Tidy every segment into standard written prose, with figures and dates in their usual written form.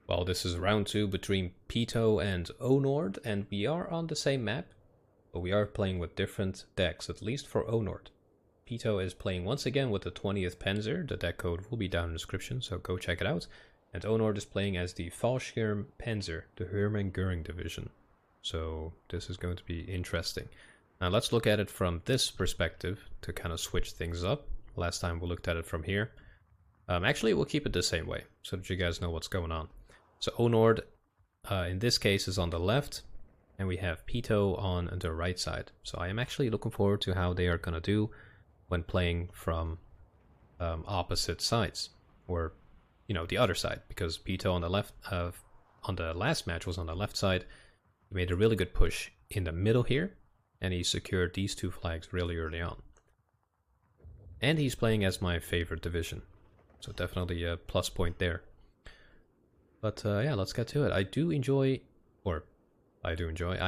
Well, this is round 2 between Pitoo and Onord, and we are on the same map, but we are playing with different decks, at least for Onord. Pitoo is playing once again with the 20th Panzer. The deck code will be down in the description, so go check it out. And Onord is playing as the Fallschirm Panzer, the Hermann Göring division. So this is going to be interesting. Now let's look at it from this perspective to kind of switch things up. Last time we looked at it from here. Actually, we'll keep it the same way, so that you guys know what's going on. So Onord, in this case, is on the left, and we have Pitoo on the right side. So I am actually looking forward to how they are going to do when playing from opposite sides, or you know, the other side, because Pitoo on the left, on the last match was on the left side. He made a really good push in the middle here, and he secured these 2 flags really early on. And he's playing as my favorite division, so definitely a plus point there. But yeah, let's get to it. I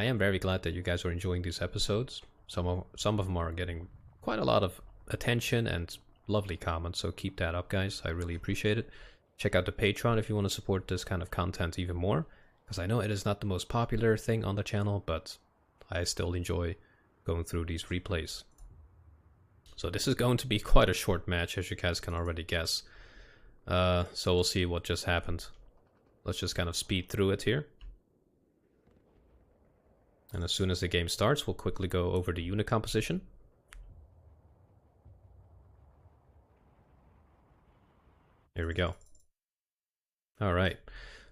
am very glad that you guys are enjoying these episodes. Some of them are getting quite a lot of attention and lovely comments, so keep that up, guys. I really appreciate it. Check out the Patreon if you want to support this kind of content even more, because I know it is not the most popular thing on the channel, but I still enjoy going through these replays. So this is going to be quite a short match, as you guys can already guess. So we'll see what just happened. Let's just kind of speed through it here. And as soon as the game starts, we'll quickly go over the unit composition. Here we go. Alright,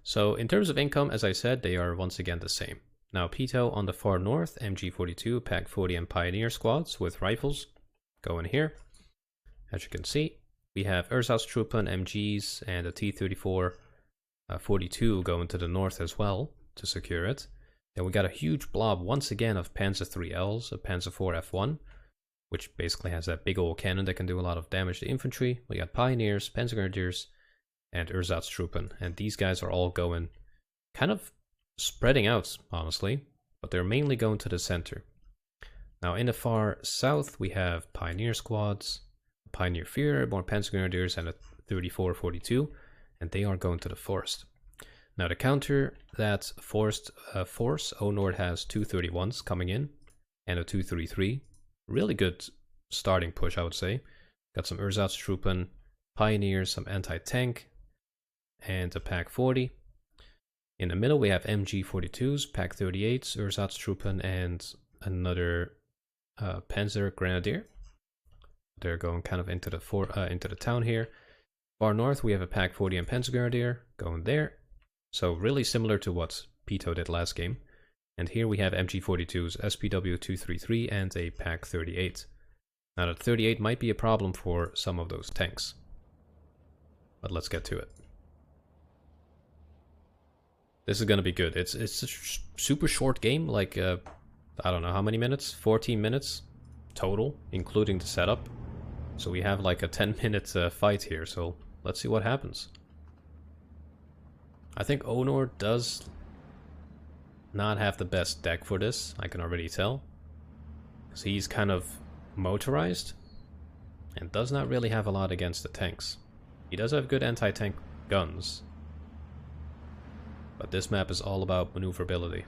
so in terms of income, as I said, they are once again the same. Now Pitoo on the far north, MG42, Pack 40 and Pioneer squads with rifles go in here. As you can see, we have Ersatztruppen, MGs, and a T-34 42 going to the north as well to secure it. Then we got a huge blob once again of Panzer IIILs, a Panzer IV F1, which basically has that big old cannon that can do a lot of damage to infantry. We got Pioneers, Panzergrenadiers, and Ersatztruppen, and these guys are all going kind of spreading out, honestly, but they're mainly going to the center. Now in the far south we have Pioneer squads, Pioneer Führer, more Panzergrenadiers, and a 34-42, and they are going to the forest. Now to counter that force, Onord has 2 31s coming in and a 233. Really good starting push, I would say. Got some Ersatztruppen, Pioneers, some anti-tank, and a Pack 40. In the middle we have MG42s, Pack 38s, Ersatztruppen, and another Panzer Grenadier. They're going kind of into the town here. Far north we have a Pack 40 and Panzer Grenadier going there. So really similar to what Pitoo did last game. And here we have MG42s, SPW 233, and a Pack 38. Now that 38 might be a problem for some of those tanks. But let's get to it. This is going to be good. It's a super short game, like I don't know how many minutes, 14 minutes total, including the setup. So we have like a 10-minute fight here, so let's see what happens. I think Onord does not have the best deck for this, I can already tell. Because he's kind of motorized and does not really have a lot against the tanks. He does have good anti-tank guns, but this map is all about maneuverability.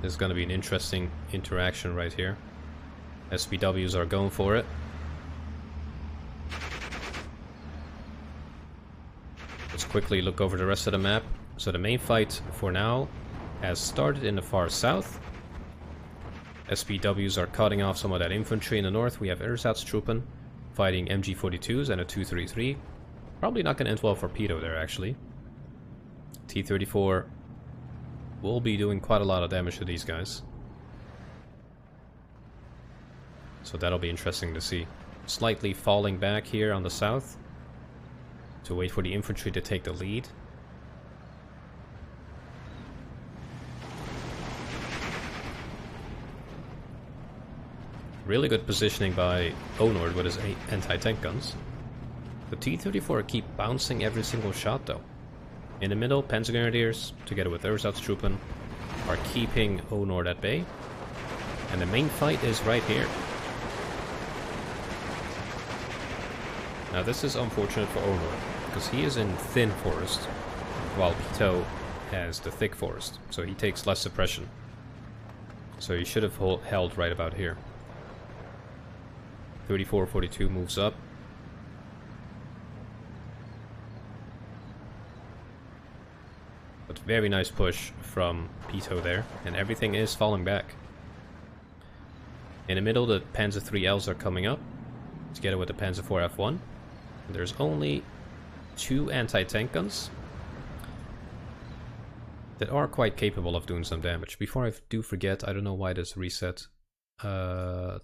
This is going to be an interesting interaction right here. SPWs are going for it. Let's quickly look over the rest of the map. So the main fight for now has started in the far south. SPWs are cutting off some of that infantry in the north. We have Ersatztruppen fighting MG42s and a 233. Probably not going to end well for Pitoo there, actually. T-34 will be doing quite a lot of damage to these guys. So that'll be interesting to see. Slightly falling back here on the south to wait for the infantry to take the lead. Really good positioning by Onord with his anti-tank guns. The T-34 keep bouncing every single shot though. In the middle, Panzergrenadiers, together with Ersatztruppen, are keeping Onord at bay. And the main fight is right here. Now this is unfortunate for Onord, because he is in thin forest, while Pitoo has the thick forest, so he takes less suppression. So he should have held right about here. 34-42 moves up. But very nice push from Pitoo there, and everything is falling back. In the middle, the Panzer IIILs are coming up, together with the Panzer IV F1. There's only 2 anti-tank guns that are quite capable of doing some damage. Before I do forget, I don't know why this reset. There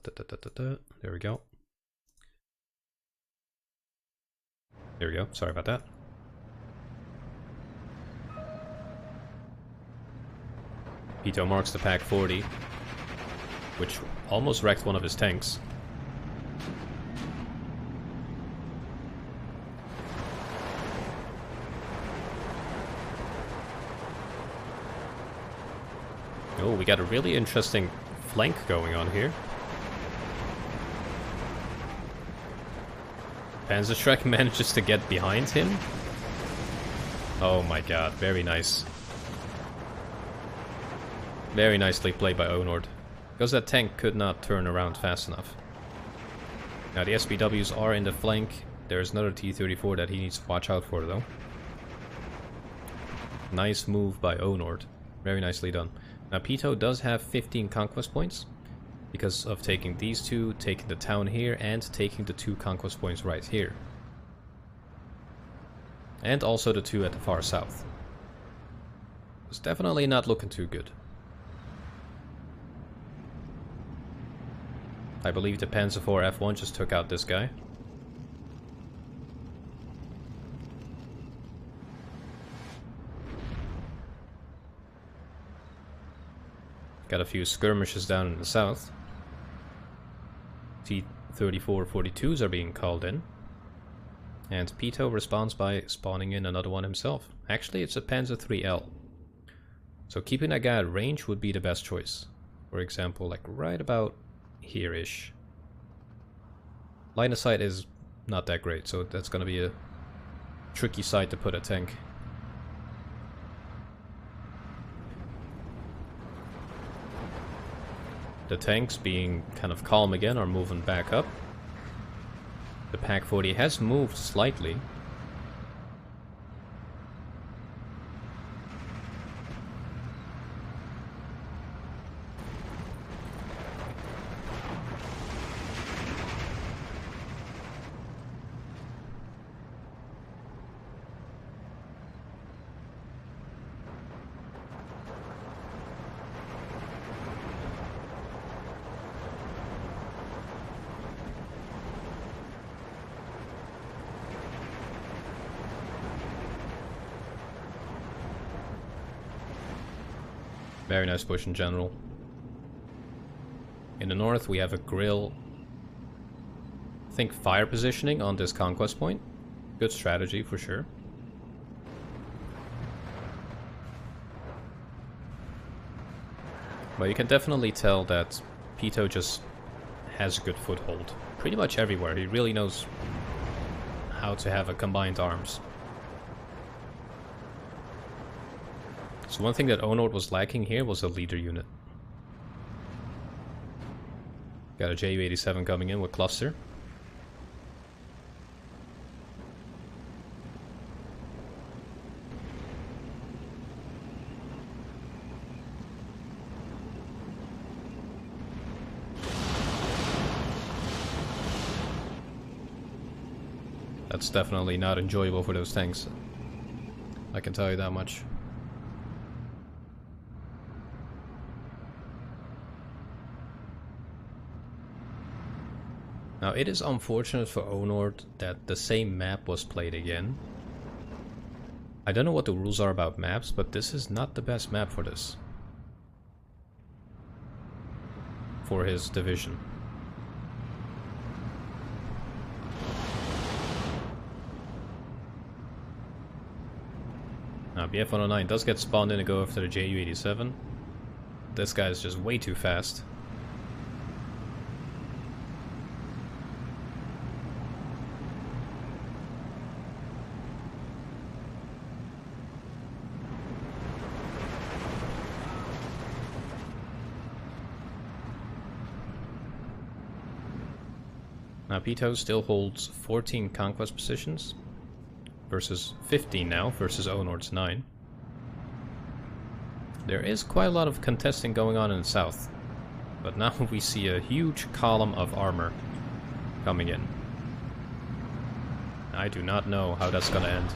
we go. There we go, sorry about that. Pitoo marks the Pak 40, which almost wrecked one of his tanks. Oh, we got a really interesting flank going on here. Panzerschreck manages to get behind him. Oh my god, very nice. Very nicely played by Onord, because that tank could not turn around fast enough. Now the SPWs are in the flank. There's another T-34 that he needs to watch out for though. Nice move by Onord. Very nicely done. Now Pitoo does have 15 conquest points because of taking these 2, taking the town here, and taking the 2 conquest points right here. And also the 2 at the far south. It's definitely not looking too good. I believe the Panzer IV F1 just took out this guy. Got a few skirmishes down in the south. T-34-42s are being called in. And Pitoo responds by spawning in another one himself. Actually, it's a Panzer IIIL. So keeping that guy at range would be the best choice. For example, like right about here-ish. Line of sight is not that great, so that's gonna be a tricky site to put a tank. The tanks, being kind of calm again, are moving back up. The Pak 40 has moved slightly. Very nice push in general. In the north we have a grill. I think fire positioning on this conquest point. Good strategy for sure. But you can definitely tell that Pitoo just has a good foothold. Pretty much everywhere. He really knows how to have a combined arms. So one thing that Onord was lacking here was a leader unit. Got a Ju-87 coming in with cluster. That's definitely not enjoyable for those tanks. I can tell you that much. Now it is unfortunate for Onord that the same map was played again. I don't know what the rules are about maps, but this is not the best map for this. For his division. Now BF-109 does get spawned in to go after the Ju-87. This guy is just way too fast. Now Pitoo still holds 14 conquest positions, versus 15 now, versus Onord's 9. There is quite a lot of contesting going on in the south, but now we see a huge column of armor coming in. I do not know how that's gonna end.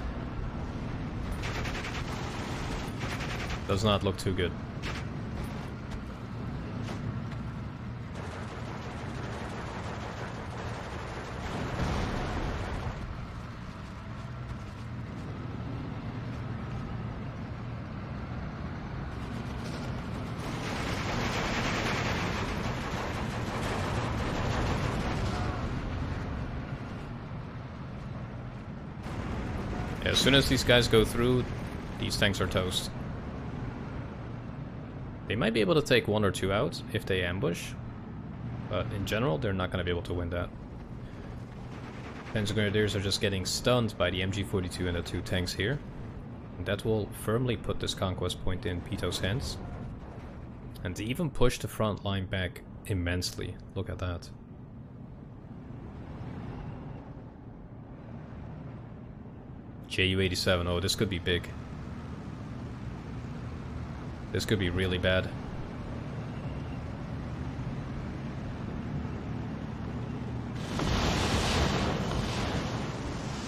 Does not look too good. As soon as these guys go through, these tanks are toast. They might be able to take 1 or 2 out if they ambush, but in general, they're not going to be able to win that. Panzer Grenadiers are just getting stunned by the MG42 and the 2 tanks here. And that will firmly put this conquest point in Pitoo's hands. And they even push the front line back immensely. Look at that. Ju-87, oh, this could be big. This could be really bad.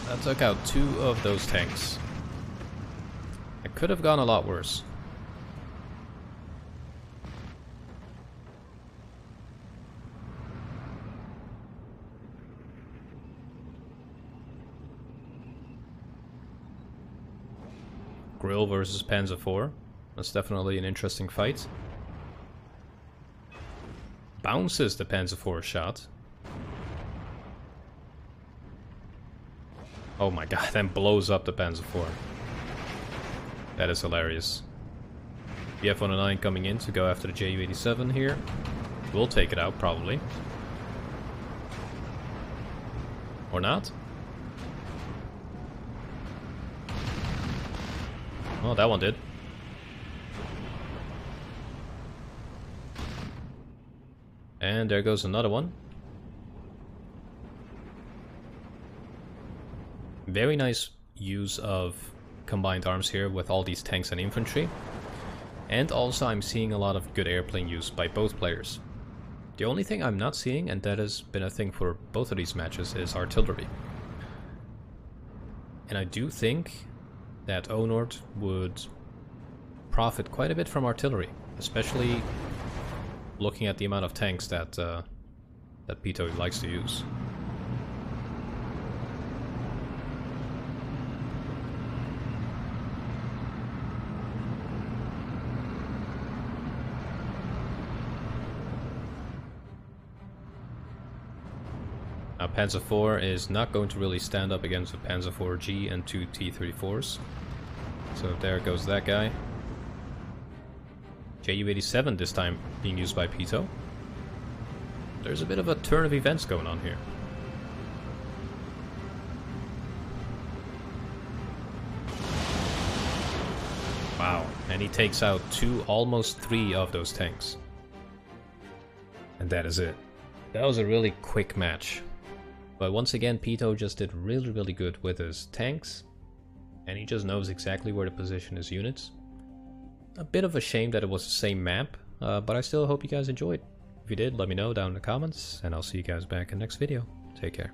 That took out 2 of those tanks. It could have gone a lot worse. Grill versus Panzer IV. That's definitely an interesting fight. Bounces the Panzer IV shot. Oh my god, then blows up the Panzer IV. That is hilarious. BF-109 coming in to go after the Ju-87 here. We'll take it out, probably. Or not? Oh, that one did. And there goes another one. Very nice use of combined arms here with all these tanks and infantry. And also I'm seeing a lot of good airplane use by both players. The only thing I'm not seeing, and that has been a thing for both of these matches, is artillery. And I do think that Onord would profit quite a bit from artillery, especially looking at the amount of tanks that that Pitoo likes to use. Now Panzer IV is not going to really stand up against the Panzer IV-G and 2 T-34s. So there goes that guy. Ju-87 this time being used by Pitoo. There's a bit of a turn of events going on here. Wow, and he takes out 2, almost 3 of those tanks. And that is it. That was a really quick match. But once again, Pitoo just did really good with his tanks. And he just knows exactly where to position his units. A bit of a shame that it was the same map, but I still hope you guys enjoyed. If you did, let me know down in the comments, and I'll see you guys back in the next video. Take care.